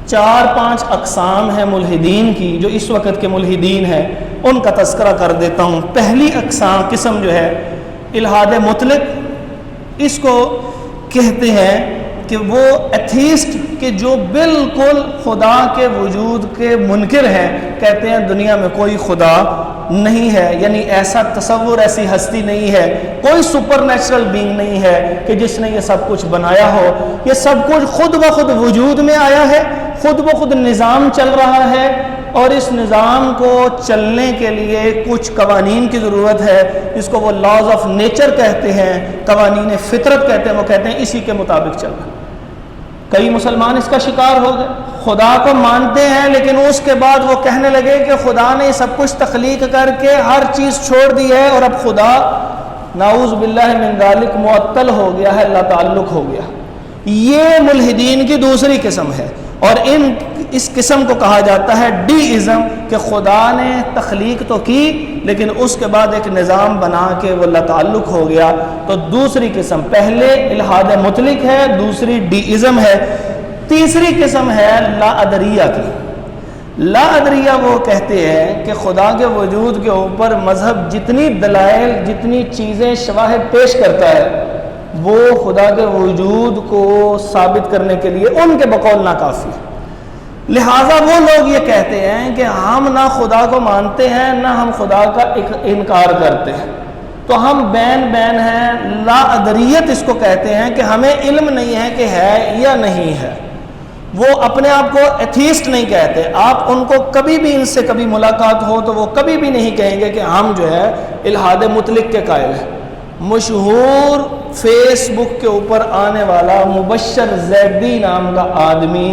4-5 اقسام ہیں ملحدین کی، جو اس وقت کے ملحدین ہیں ان کا تذکرہ کر دیتا ہوں۔ پہلی قسم جو ہے الحاد مطلق، اس کو کہتے ہیں کہ وہ ایتھیسٹ کہ جو بالکل خدا کے وجود کے منکر ہیں، کہتے ہیں دنیا میں کوئی خدا نہیں ہے، یعنی ایسا تصور، ایسی ہستی نہیں ہے، کوئی سپر نیچرل بینگ نہیں ہے کہ جس نے یہ سب کچھ بنایا ہو، یہ سب کچھ خود بخود وجود میں آیا ہے، خود بخود نظام چل رہا ہے، اور اس نظام کو چلنے کے لیے کچھ قوانین کی ضرورت ہے، جس کو وہ لاز آف نیچر کہتے ہیں، قوانین فطرت کہتے ہیں، وہ کہتے ہیں اسی کے مطابق چلنا۔ کئی مسلمان اس کا شکار ہو گئے، خدا کو مانتے ہیں لیکن اس کے بعد وہ کہنے لگے کہ خدا نے سب کچھ تخلیق کر کے ہر چیز چھوڑ دی ہے، اور اب خدا نعوذ باللہ من ذالک معطل ہو گیا ہے، لا تعلق ہو گیا۔ یہ ملحدین کی دوسری قسم ہے، اور اس قسم کو کہا جاتا ہے ڈی ازم، کہ خدا نے تخلیق تو کی لیکن اس کے بعد ایک نظام بنا کے وہ لا تعلق ہو گیا۔ تو دوسری قسم، پہلے الحاد مطلق ہے، دوسری ڈی ازم ہے، تیسری قسم ہے لا ادریہ کی۔ لا ادریہ وہ کہتے ہیں کہ خدا کے وجود کے اوپر مذہب جتنی دلائل، جتنی چیزیں شواہد پیش کرتا ہے، وہ خدا کے وجود کو ثابت کرنے کے لیے ان کے بقول ناکافی۔ لہٰذا وہ لوگ یہ کہتے ہیں کہ ہم نہ خدا کو مانتے ہیں نہ ہم خدا کا انکار کرتے ہیں، تو ہم بین ہیں، لا ادریت اس کو کہتے ہیں کہ ہمیں علم نہیں ہے کہ ہے یا نہیں ہے۔ وہ اپنے آپ کو ایتھیسٹ نہیں کہتے، آپ ان کو کبھی بھی ان سے کبھی ملاقات ہو تو وہ کبھی بھی نہیں کہیں گے کہ ہم جو ہے الحاد مطلق کے قائل ہیں۔ مشہور فیس بک کے اوپر آنے والا مبشر زیدی نام کا آدمی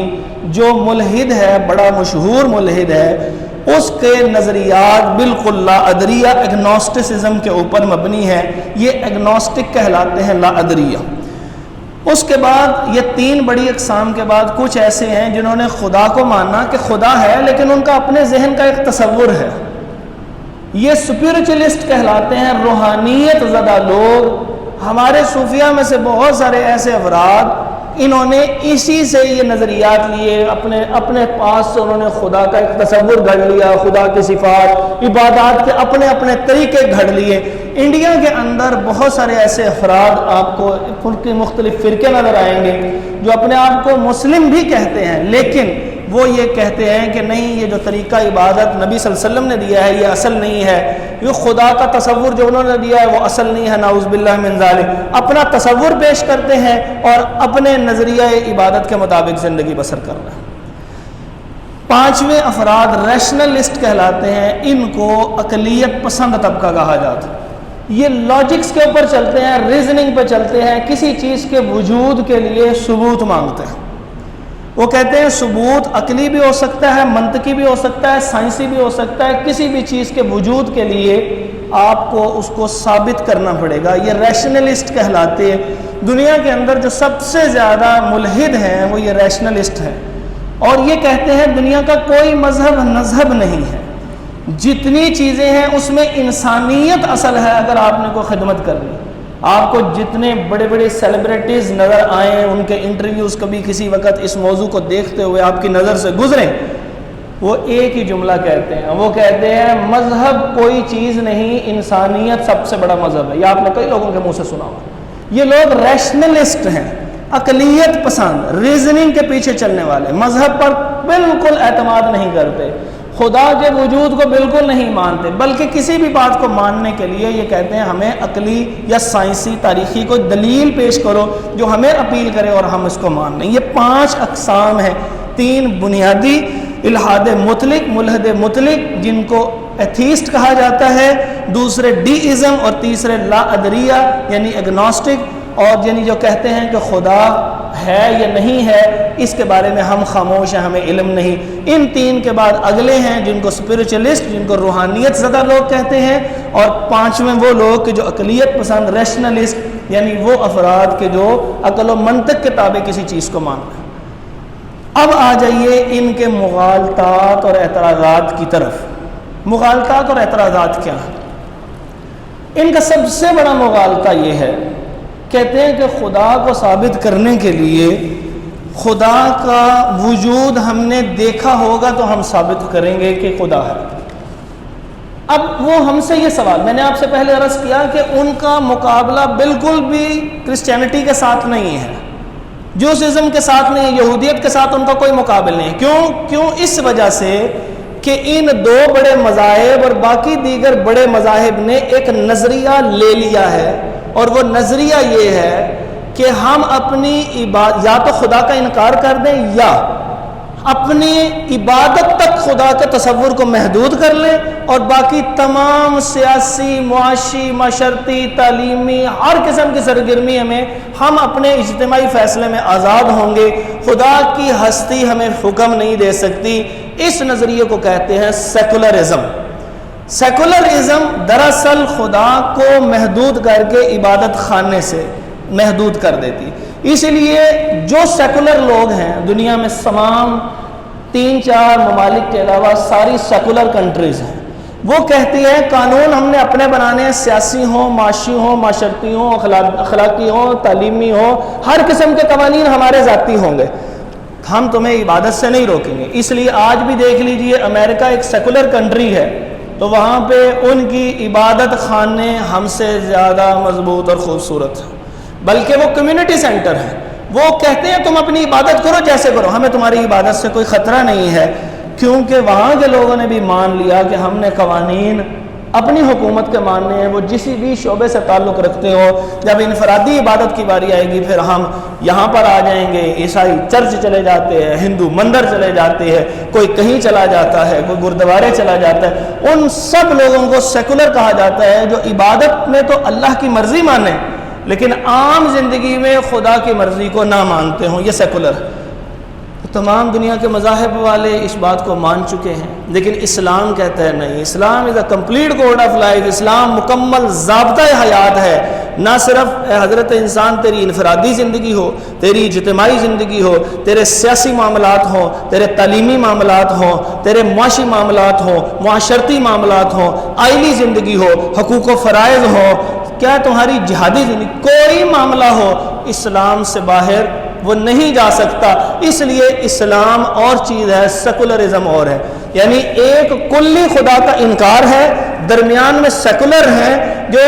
جو ملحد ہے، بڑا مشہور ملحد ہے، اس کے نظریات بالکل لا ادریہ ایگنوسٹسزم کے اوپر مبنی ہے، یہ ایگنوسٹک کہلاتے ہیں، لا ادریہ۔ اس کے بعد یہ 3 بڑی اقسام کے بعد کچھ ایسے ہیں جنہوں نے خدا کو مانا کہ خدا ہے لیکن ان کا اپنے ذہن کا ایک تصور ہے، یہ اسپرچوئلسٹ کہلاتے ہیں، روحانیت زدہ لوگ۔ ہمارے صوفیہ میں سے بہت سارے ایسے افراد، انہوں نے اسی سے یہ نظریات لیے، اپنے پاس سے انہوں نے خدا کا ایک تصور گھڑ لیا، خدا کی صفات، عبادات کے اپنے طریقے گھڑ لیے۔ انڈیا کے اندر بہت سارے ایسے افراد آپ کو ان کے مختلف فرقے نظر آئیں گے جو اپنے آپ کو مسلم بھی کہتے ہیں، لیکن وہ یہ کہتے ہیں کہ نہیں، یہ جو طریقہ عبادت نبی صلی اللہ علیہ وسلم نے دیا ہے یہ اصل نہیں ہے، یہ خدا کا تصور جو انہوں نے دیا ہے وہ اصل نہیں ہے، نعوذ باللہ من ذالک۔ اپنا تصور پیش کرتے ہیں اور اپنے نظریہ عبادت کے مطابق زندگی بسر کر رہے ہیں۔ 5ویں افراد ریشنلسٹ کہلاتے ہیں، ان کو عقلیت پسند طبقہ کہا جاتا ہے۔ یہ لاجکس کے اوپر چلتے ہیں، ریزننگ پہ چلتے ہیں، کسی چیز کے وجود کے لیے ثبوت مانگتے ہیں۔ وہ کہتے ہیں ثبوت عقلی بھی ہو سکتا ہے، منطقی بھی ہو سکتا ہے، سائنسی بھی ہو سکتا ہے، کسی بھی چیز کے وجود کے لیے آپ کو اس کو ثابت کرنا پڑے گا، یہ ریشنلسٹ کہلاتے ہیں۔ دنیا کے اندر جو سب سے زیادہ ملحد ہیں وہ یہ ریشنلسٹ ہیں، اور یہ کہتے ہیں دنیا کا کوئی مذہب نہیں ہے، جتنی چیزیں ہیں اس میں انسانیت اصل ہے۔ اگر آپ نے کوئی خدمت کرنی، آپ کو جتنے بڑے بڑے سیلیبریٹیز نظر آئیں، ان کے انٹرویوز کبھی کسی وقت اس موضوع کو دیکھتے ہوئے آپ کی نظر سے گزریں، وہ ایک ہی جملہ کہتے ہیں، وہ کہتے ہیں مذہب کوئی چیز نہیں، انسانیت سب سے بڑا مذہب ہے۔ یہ آپ نے کئی لوگوں کے منہ سے سنا ہو۔ یہ لوگ ریشنلسٹ ہیں، عقلیت پسند، ریزننگ کے پیچھے چلنے والے، مذہب پر بالکل اعتماد نہیں کرتے، خدا کے وجود کو بالکل نہیں مانتے، بلکہ کسی بھی بات کو ماننے کے لیے یہ کہتے ہیں ہمیں عقلی یا سائنسی تاریخی کوئی دلیل پیش کرو جو ہمیں اپیل کرے اور ہم اس کو مان لیں۔ یہ 5 اقسام ہیں، 3 بنیادی، الحاد مطلق، ملحد مطلق جن کو ایتھیسٹ کہا جاتا ہے، دوسرے ڈی ازم، اور تیسرے لا ادریہ یعنی ایگنوسٹک، اور یعنی جو کہتے ہیں کہ خدا ہے یا نہیں ہے اس کے بارے میں ہم خاموش ہیں، ہمیں علم نہیں۔ ان 3 کے بعد اگلے ہیں جن کو اسپرچوئلسٹ، جن کو روحانیت زدہ لوگ کہتے ہیں، اور 5ویں وہ لوگ کہ جو عقلیت پسند، ریشنلسٹ، یعنی وہ افراد کے جو عقل و منطق کے تابع کسی چیز کو مانتے ہیں۔ اب آ جائیے ان کے مغالطات اور اعتراضات کی طرف۔ مغالطات اور اعتراضات کیا ہیں؟ ان کا سب سے بڑا مغالطہ یہ ہے، کہتے ہیں کہ خدا کو ثابت کرنے کے لیے خدا کا وجود ہم نے دیکھا ہوگا تو ہم ثابت کریں گے کہ خدا ہے۔ اب وہ ہم سے یہ سوال، میں نے آپ سے پہلے عرض کیا کہ ان کا مقابلہ بالکل بھی کرسچینٹی کے ساتھ نہیں ہے، جوسزم کے ساتھ نہیں ہے، یہودیت کے ساتھ ان کا کوئی مقابل نہیں ہے۔ کیوں؟ اس وجہ سے کہ ان دو بڑے مذاہب اور باقی دیگر بڑے مذاہب نے ایک نظریہ لے لیا ہے، اور وہ نظریہ یہ ہے کہ ہم اپنی یا تو خدا کا انکار کر دیں یا اپنی عبادت تک خدا کے تصور کو محدود کر لیں، اور باقی تمام سیاسی، معاشی، معاشرتی، تعلیمی ہر قسم کی سرگرمی میں ہم اپنے اجتماعی فیصلے میں آزاد ہوں گے، خدا کی ہستی ہمیں حکم نہیں دے سکتی۔ اس نظریے کو کہتے ہیں سیکولرزم۔ سیکولرزم دراصل خدا کو محدود کر کے عبادت خانے سے محدود کر دیتی۔ اس لیے جو سیکولر لوگ ہیں دنیا میں، تمام 3-4 ممالک کے علاوہ ساری سیکولر کنٹریز ہیں، وہ کہتی ہیں قانون ہم نے اپنے بنانے ہیں، سیاسی ہوں، معاشی ہوں، معاشرتی ہوں، اخلاقی ہوں، تعلیمی ہوں، ہر قسم کے قوانین ہمارے ذاتی ہوں گے، ہم تمہیں عبادت سے نہیں روکیں گے۔ اس لیے آج بھی دیکھ لیجئے، امریکہ ایک سیکولر کنٹری ہے، تو وہاں پہ ان کی عبادت خانے ہم سے زیادہ مضبوط اور خوبصورت ہیں، بلکہ وہ کمیونٹی سینٹر ہیں۔ وہ کہتے ہیں تم اپنی عبادت کرو جیسے کرو، ہمیں تمہاری عبادت سے کوئی خطرہ نہیں ہے، کیونکہ وہاں کے لوگوں نے بھی مان لیا کہ ہم نے قوانین اپنی حکومت کے ماننے ہیں، وہ جسی بھی شعبے سے تعلق رکھتے ہو۔ جب انفرادی عبادت کی باری آئے گی پھر ہم یہاں پر آ جائیں گے، عیسائی چرچ چلے جاتے ہیں، ہندو مندر چلے جاتے ہیں، کوئی کہیں چلا جاتا ہے، کوئی گردوارے چلا جاتا ہے۔ ان سب لوگوں کو سیکولر کہا جاتا ہے، جو عبادت میں تو اللہ کی مرضی مانیں لیکن عام زندگی میں خدا کی مرضی کو نہ مانتے ہوں، یہ سیکولر ہے۔ تمام دنیا کے مذاہب والے اس بات کو مان چکے ہیں، لیکن اسلام کہتا ہے نہیں، Islam is a complete code of life. Islam مکمل ضابطۂ حیات ہے، نہ صرف حضرت انسان تیری انفرادی زندگی ہو، تیری اجتماعی زندگی ہو، تیرے سیاسی معاملات ہوں، تیرے تعلیمی معاملات ہوں، تیرے معاشی معاملات ہوں، معاشرتی معاملات ہوں، آئلی زندگی ہو، حقوق و فرائض ہو، کیا تمہاری جہادی زندگی، کوئی معاملہ ہو، اسلام سے باہر وہ نہیں جا سکتا۔ اس لیے اسلام اور چیز ہے، سیکولرزم اور ہے، یعنی ایک کلی خدا کا انکار ہے، درمیان میں سیکولر ہیں جو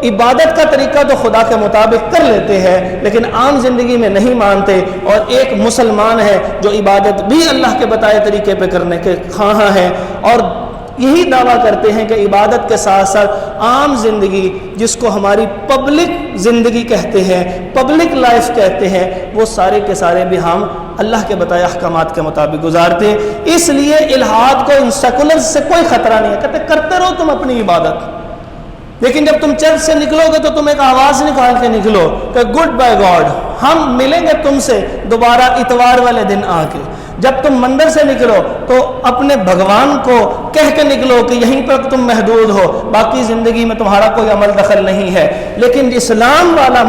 عبادت کا طریقہ تو خدا کے مطابق کر لیتے ہیں لیکن عام زندگی میں نہیں مانتے، اور ایک مسلمان ہے جو عبادت بھی اللہ کے بتائے طریقے پہ کرنے کے خواہاں ہیں، اور یہی دعویٰ کرتے ہیں کہ عبادت کے ساتھ ساتھ عام زندگی، جس کو ہماری پبلک زندگی کہتے ہیں، پبلک لائف کہتے ہیں، وہ سارے کے سارے بھی ہم اللہ کے بتائے احکامات کے مطابق گزارتے ہیں۔ اس لیے الحاد کو ان سیکولر سے کوئی خطرہ نہیں ہے، کہتے کرتے رہو تم اپنی عبادت، لیکن جب تم چرچ سے نکلو گے تو تم ایک آواز نکال کے نکلو کہ گڈ بائی گاڈ، ہم ملیں گے تم سے دوبارہ اتوار والے دن آ کے۔ جب تم مندر سے نکلو تو اپنے بھگوان کو کہہ کے نکلو کہ یہیں پر تم محدود ہو، باقی زندگی میں تمہارا کوئی عمل دخل نہیں ہے۔ لیکن اسلام والا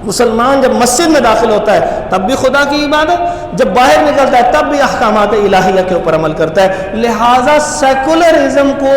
مسلمان جب مسجد میں داخل ہوتا ہے تب بھی خدا کی عبادت، جب باہر نکلتا ہے تب بھی احکامات الہیہ کے اوپر عمل کرتا ہے۔ لہٰذا سیکولرزم کو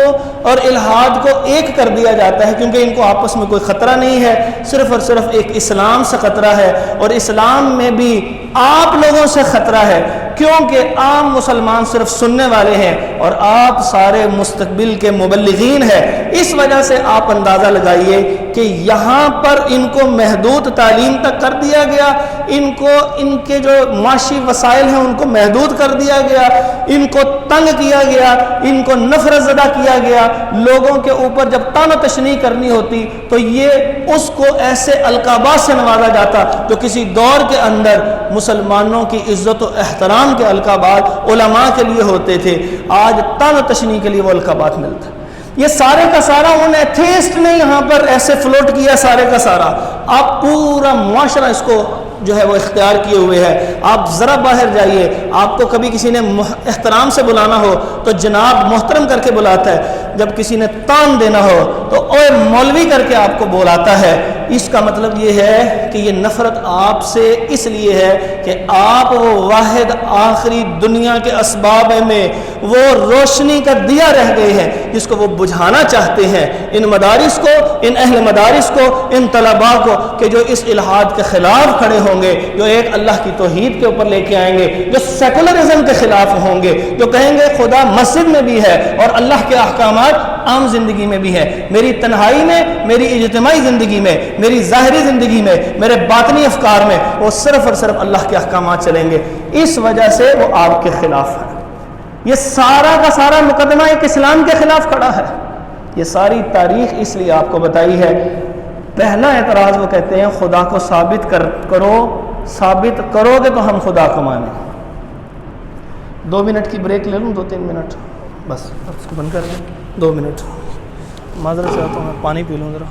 اور الحاد کو ایک کر دیا جاتا ہے، کیونکہ ان کو آپس میں کوئی خطرہ نہیں ہے، صرف اور صرف ایک اسلام سے خطرہ ہے، اور اسلام میں بھی آپ لوگوں سے خطرہ ہے، کیونکہ عام مسلمان صرف سننے والے ہیں اور آپ سارے مستقبل کے مبلغین ہیں۔ اس وجہ سے آپ اندازہ لگائیے کہ یہاں پر ان کو محدود تعلیم تک کر دیا گیا، ان کو ان کے جو معاشی وسائل ہیں ان کو محدود کر دیا گیا، ان کو تنگ کیا گیا، ان کو نفرت زدہ کیا گیا۔ لوگوں کے اوپر جب طعن و تشنیع کرنی ہوتی تو یہ اس کو ایسے القابات سے نوازا جاتا جو کسی دور کے اندر مسلمانوں کی عزت و احترام کے القابات علماء کے لیے ہوتے تھے، آج طعن و تشنیع کے لیے وہ القابات ملتا ہے۔ یہ سارے کا سارا ان ایتھیسٹ نے یہاں پر ایسے فلوٹ کیا، سارے کا سارا آپ پورا معاشرہ اس کو جو ہے وہ اختیار کیے ہوئے ہے۔ آپ ذرا باہر جائیے، آپ کو کبھی کسی نے احترام سے بلانا ہو تو جناب محترم کر کے بلاتا ہے، جب کسی نے تان دینا ہو تو اوے مولوی کر کے آپ کو بلاتا ہے، اس کا مطلب یہ ہے کہ یہ نفرت آپ سے اس لیے ہے کہ آپ وہ واحد آخری دنیا کے اسباب میں وہ روشنی کا دیا رہ گئے ہیں جس کو وہ بجھانا چاہتے ہیں۔ ان مدارس کو، ان اہل مدارس کو، ان طلباء کو کہ جو اس الحاد کے خلاف کھڑے ہوں گے، جو ایک اللہ کی توحید کے اوپر لے کے آئیں گے، جو سیکولرزم کے خلاف ہوں گے، جو کہیں گے خدا مسجد میں بھی ہے اور اللہ کے احکامات عام زندگی میں بھی ہے، میری تنہائی میں، میری اجتماعی زندگی میں، میری ظاہری زندگی میں، میرے باطنی افکار میں وہ صرف اور صرف اللہ کے احکامات چلیں گے، اس وجہ سے وہ آپ کے خلاف ہے۔ یہ سارا کا سارا مقدمہ ایک اسلام کے خلاف کھڑا ہے۔ یہ ساری تاریخ اس لیے آپ کو بتائی ہے۔ پہلا اعتراض وہ کہتے ہیں خدا کو ثابت کرو، ثابت کرو گے تو ہم خدا کو مانیں۔ 2 منٹ کی بریک لے لوں، 2-3 منٹ بس، اس کو بند کر دیں، 2 منٹ، معذرت چاہتا ہوں، میں پانی پی لوں ذرا۔